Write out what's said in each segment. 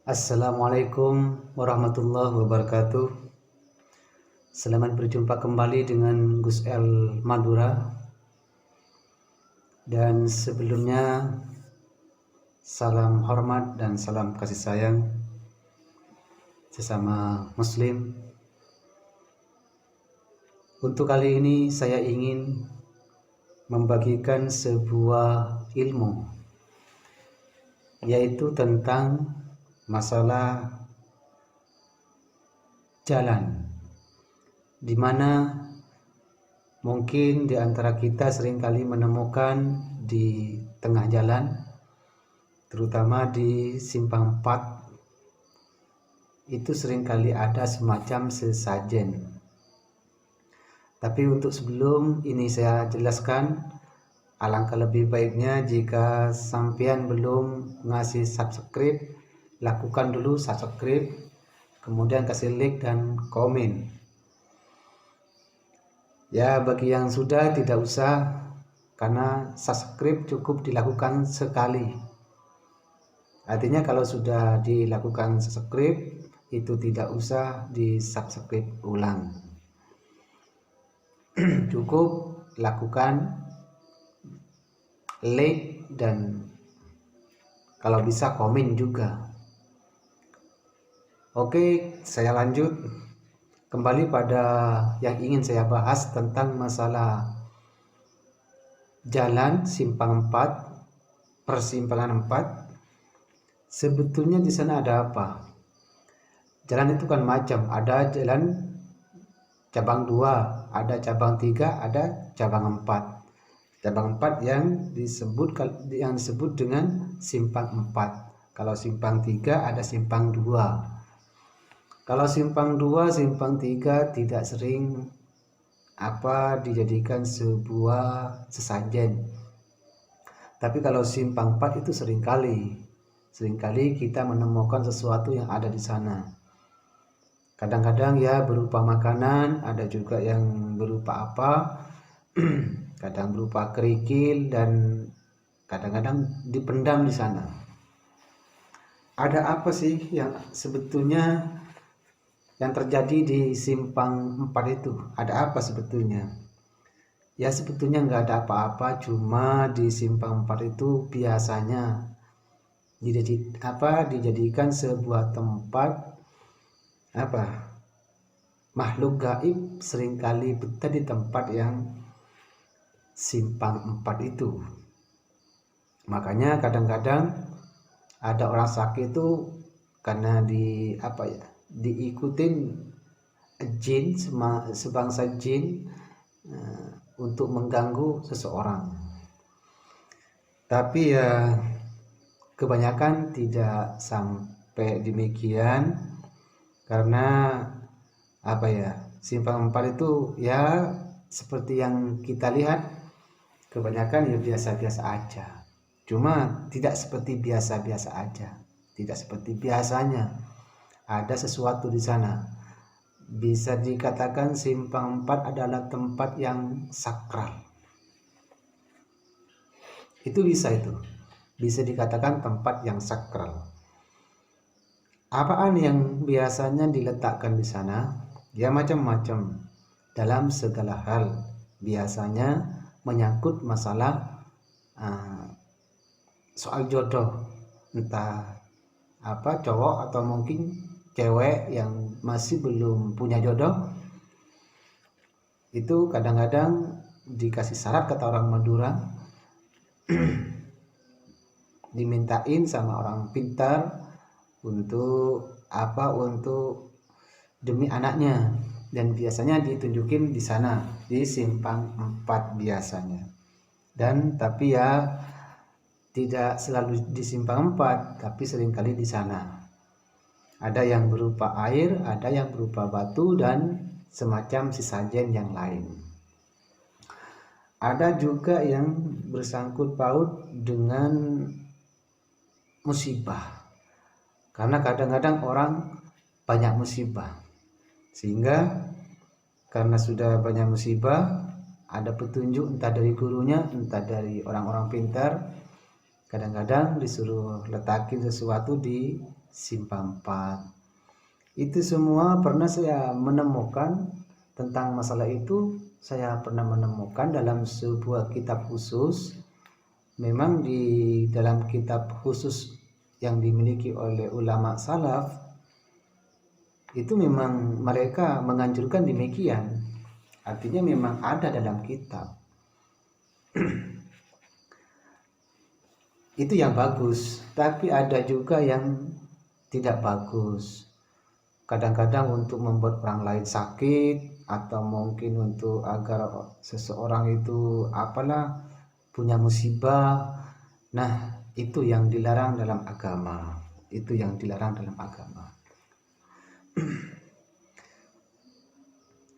Assalamualaikum warahmatullahi wabarakatuh. Selamat berjumpa kembali dengan Gus El Madura. Dan sebelumnya salam hormat dan salam kasih sayang sesama muslim. Untuk kali ini saya ingin membagikan sebuah ilmu, yaitu tentang masalah jalan, di mana mungkin di antara kita seringkali menemukan di tengah jalan, terutama di simpang 4, itu seringkali ada semacam sesajen. Tapi untuk sebelum ini saya jelaskan, alangkah lebih baiknya jika sampean belum ngasih subscribe, lakukan dulu subscribe, kemudian kasih like dan komen. Ya, bagi yang sudah tidak usah, karena subscribe cukup dilakukan sekali. Artinya kalau sudah dilakukan subscribe, itu tidak usah di subscribe ulang. Cukup lakukan like dan kalau bisa komen juga. Oke, saya lanjut kembali pada yang ingin saya bahas tentang masalah jalan simpang 4, persimpangan 4. Sebetulnya di sana ada apa? Jalan itu kan macam, ada jalan cabang 2, ada cabang 3, ada cabang 4. Cabang 4 yang disebut dengan simpang 4. Kalau simpang 3 ada simpang 2. Kalau simpang 2, simpang 3 tidak sering dijadikan sebuah sesajen. Tapi kalau simpang 4 itu seringkali kita menemukan sesuatu yang ada di sana. Kadang-kadang ya berupa makanan, ada juga yang berupa kadang berupa kerikil, dan kadang-kadang dipendam di sana. Ada apa sih yang sebetulnya yang terjadi di simpang 4 itu? Ada apa sebetulnya? Ya sebetulnya nggak ada apa-apa, cuma di simpang 4 itu biasanya dijadikan sebuah tempat makhluk gaib seringkali betah di tempat yang simpang 4 itu. Makanya kadang-kadang ada orang sakit itu karena diikutin jin, sebangsa jin untuk mengganggu seseorang. Tapi ya kebanyakan tidak sampai demikian, karena simpang 4 itu ya seperti yang kita lihat, kebanyakan ya biasa-biasa aja. Cuma tidak seperti biasa-biasa aja, tidak seperti biasanya. Ada sesuatu di sana. Bisa dikatakan simpang 4 adalah tempat yang sakral. Itu bisa dikatakan tempat yang sakral. Apaan yang biasanya diletakkan di sana? Ya macam-macam, dalam segala hal. Biasanya menyangkut masalah soal jodoh, entah cowok atau mungkin cewek yang masih belum punya jodoh. Itu kadang-kadang dikasih syarat, kata orang Madura, dimintain sama orang pintar untuk demi anaknya, dan biasanya ditunjukin di sana di simpang 4 biasanya. Dan tapi ya tidak selalu di simpang 4, tapi seringkali di sana. Ada yang berupa air, ada yang berupa batu, dan semacam sesajen yang lain. Ada juga yang bersangkut paut dengan musibah, karena kadang-kadang orang banyak musibah, sehingga karena sudah banyak musibah, ada petunjuk entah dari gurunya, entah dari orang-orang pintar, kadang-kadang disuruh letakin sesuatu di simpang 4. Itu semua pernah saya menemukan tentang masalah itu. Saya pernah menemukan dalam sebuah kitab khusus. Memang di dalam kitab khusus yang dimiliki oleh ulama salaf itu memang mereka menganjurkan demikian. Artinya memang ada dalam kitab. Itu yang bagus, tapi ada juga yang tidak bagus. Kadang-kadang untuk membuat orang lain sakit, atau mungkin untuk agar seseorang itu punya musibah. Nah, itu yang dilarang dalam agama. Itu yang dilarang dalam agama.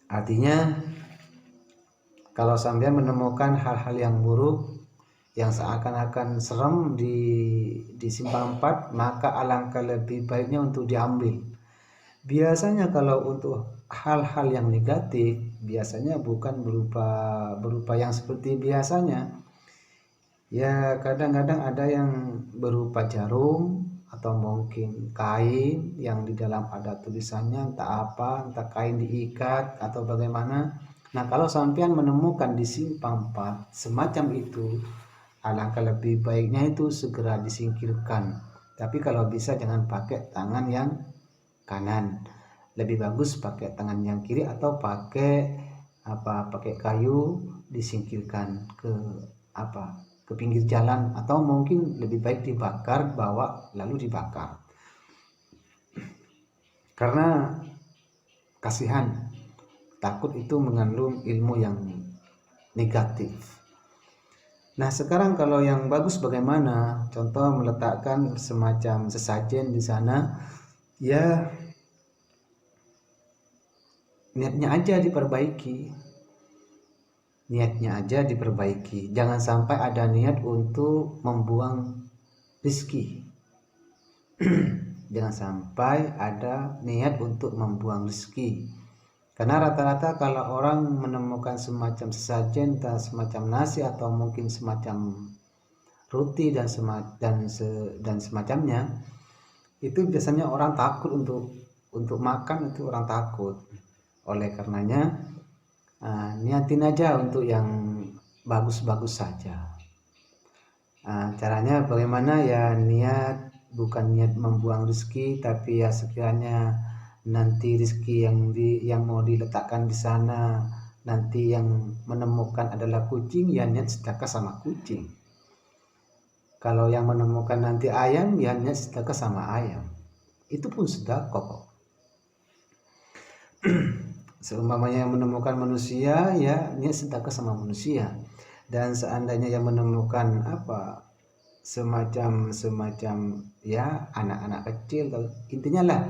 Artinya kalau sampai menemukan hal-hal yang buruk yang seakan-akan serem di simpang 4, maka alangkah lebih baiknya untuk diambil. Biasanya kalau untuk hal-hal yang negatif, biasanya bukan berupa yang seperti biasanya. Ya, kadang-kadang ada yang berupa jarum atau mungkin kain yang di dalam ada tulisannya entah kain diikat atau bagaimana. Nah, kalau sampean menemukan di simpang 4 semacam itu, alangkah lebih baiknya itu segera disingkirkan. Tapi kalau bisa jangan pakai tangan yang kanan. Lebih bagus pakai tangan yang kiri atau pakai kayu, disingkirkan ke pinggir jalan, atau mungkin lebih baik dibakar, bawa lalu dibakar. Karena kasihan, takut itu mengandung ilmu yang negatif. Nah, sekarang kalau yang bagus bagaimana? Contoh meletakkan semacam sesajen di sana, ya niatnya aja diperbaiki. Niatnya aja diperbaiki. Jangan sampai ada niat untuk membuang rezeki. Jangan sampai ada niat untuk membuang rezeki. Karena rata-rata kalau orang menemukan semacam sesajen, semacam nasi atau mungkin semacam roti dan semacamnya, itu biasanya orang takut untuk makan, itu orang takut. Oleh karenanya niatin aja untuk yang bagus-bagus saja. Caranya bagaimana? Ya niat, bukan niat membuang rezeki, tapi ya sekiranya nanti rezeki yang mau diletakkan di sana nanti yang menemukan adalah kucing, ya niat sedekah sama kucing. Kalau yang menemukan nanti ayam, ya niat sedekah sama ayam. Itu pun sedekah kok. Seumpamanya yang menemukan manusia, ya niat sedekah sama manusia. Dan seandainya yang menemukan semacam ya anak-anak kecil, intinya lah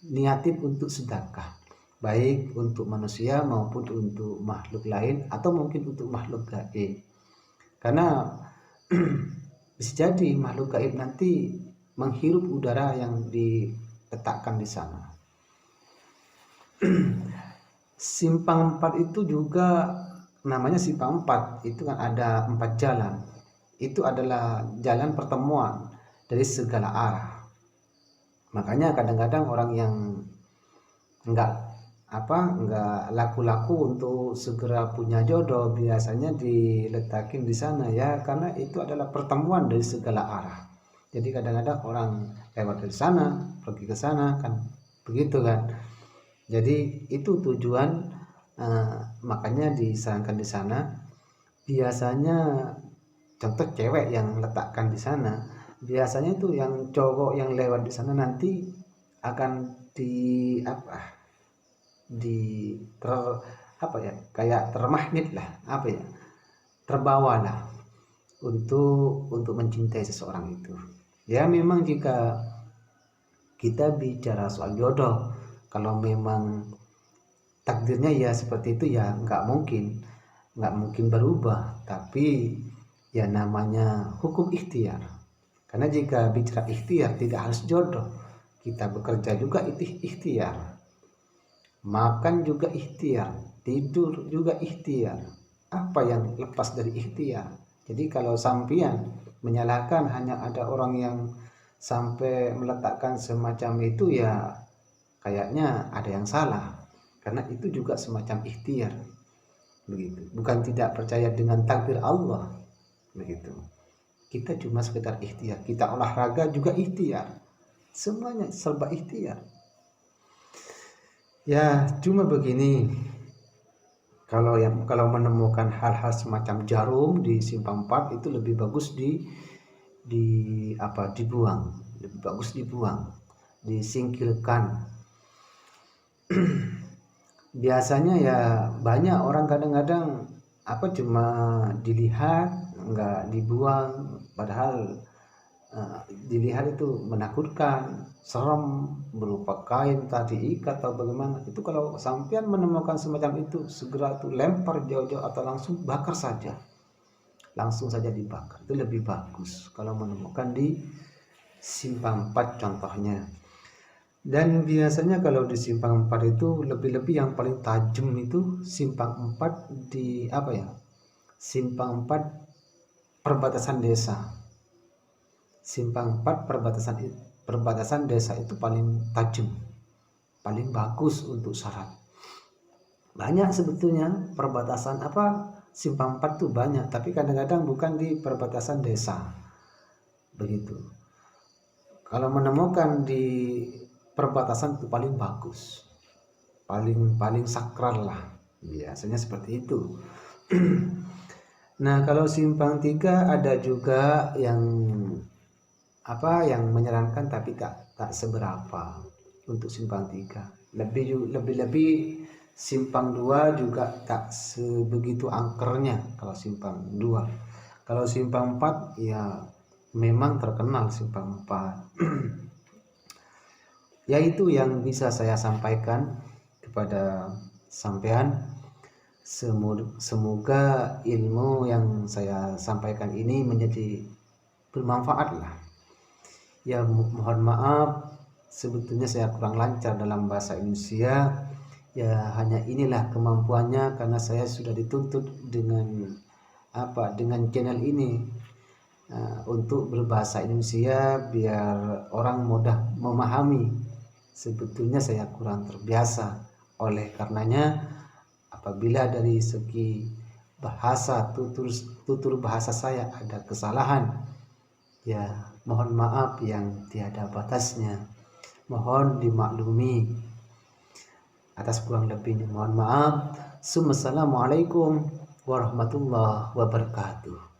niatin untuk sedekah, baik untuk manusia maupun untuk makhluk lain atau mungkin untuk makhluk gaib. Karena bisa jadi makhluk gaib nanti menghirup udara yang diletakkan di sana. Simpang 4 itu juga namanya simpang 4, itu kan ada 4 jalan. Itu adalah jalan pertemuan dari segala arah. Makanya kadang-kadang orang yang enggak laku-laku untuk segera punya jodoh biasanya diletakin di sana, ya karena itu adalah pertemuan dari segala arah. Jadi kadang-kadang orang lewat dari sana pergi ke sana, kan begitu kan. Jadi itu tujuan, makanya disarankan di sana. Biasanya contoh cewek yang letakkan di sana, biasanya itu yang cowok yang lewat di sana nanti akan kayak termagnet lah, terbawa lah untuk mencintai seseorang itu. Ya memang jika kita bicara soal jodoh, kalau memang takdirnya ya seperti itu, ya nggak mungkin berubah. Tapi ya namanya hukum ikhtiar. Karena jika bicara ikhtiar tidak harus jodoh. Kita bekerja juga itu ikhtiar, makan juga ikhtiar, tidur juga ikhtiar. Apa yang lepas dari ikhtiar? Jadi kalau sampean menyalahkan hanya ada orang yang sampai meletakkan semacam itu, ya kayaknya ada yang salah, karena itu juga semacam ikhtiar begitu. Bukan tidak percaya dengan takdir Allah begitu. Kita cuma sekedar ikhtiar. Kita olahraga juga ikhtiar. Semuanya serba ikhtiar. Ya, cuma begini. Kalau menemukan hal-hal semacam jarum di simpang 4 itu lebih bagus dibuang. Lebih bagus dibuang, disingkirkan. Biasanya ya banyak orang kadang-kadang cuma dilihat, nggak dibuang, padahal dilihat itu menakutkan, serem, berupa kain tadi ikat atau bagaimana. Itu kalau sampean menemukan semacam itu, segera itu lempar jauh-jauh atau langsung bakar saja, langsung saja dibakar. Itu lebih bagus kalau menemukan di simpang 4 contohnya. Dan biasanya kalau di simpang 4 itu lebih-lebih yang paling tajam itu simpang 4 di simpang 4 perbatasan desa. Simpang 4 perbatasan desa itu paling tajam, paling bagus untuk syarat. Banyak sebetulnya perbatasan simpang 4 tuh banyak, tapi kadang-kadang bukan di perbatasan desa begitu. Kalau menemukan di perbatasan itu paling bagus, paling sakral lah, biasanya seperti itu. Nah, kalau simpang 3 ada juga yang menyeramkan, tapi tak seberapa untuk simpang 3. Lebih simpang 2 juga tak sebegitu angkernya kalau simpang 2. Kalau simpang 4 ya memang terkenal simpang 4. Ya, itu yang bisa saya sampaikan kepada sampean. Semoga ilmu yang saya sampaikan ini menjadi bermanfaat lah. Ya, mohon maaf sebetulnya saya kurang lancar dalam bahasa Indonesia. Ya, hanya inilah kemampuannya, karena saya sudah dituntut dengan channel ini untuk berbahasa Indonesia biar orang mudah memahami. Sebetulnya saya kurang terbiasa. Oleh karenanya, apabila dari segi bahasa tutur bahasa saya ada kesalahan, ya mohon maaf yang tiada batasnya, mohon dimaklumi. Atas kurang lebihnya mohon maaf. Assalamualaikum warahmatullahi wabarakatuh.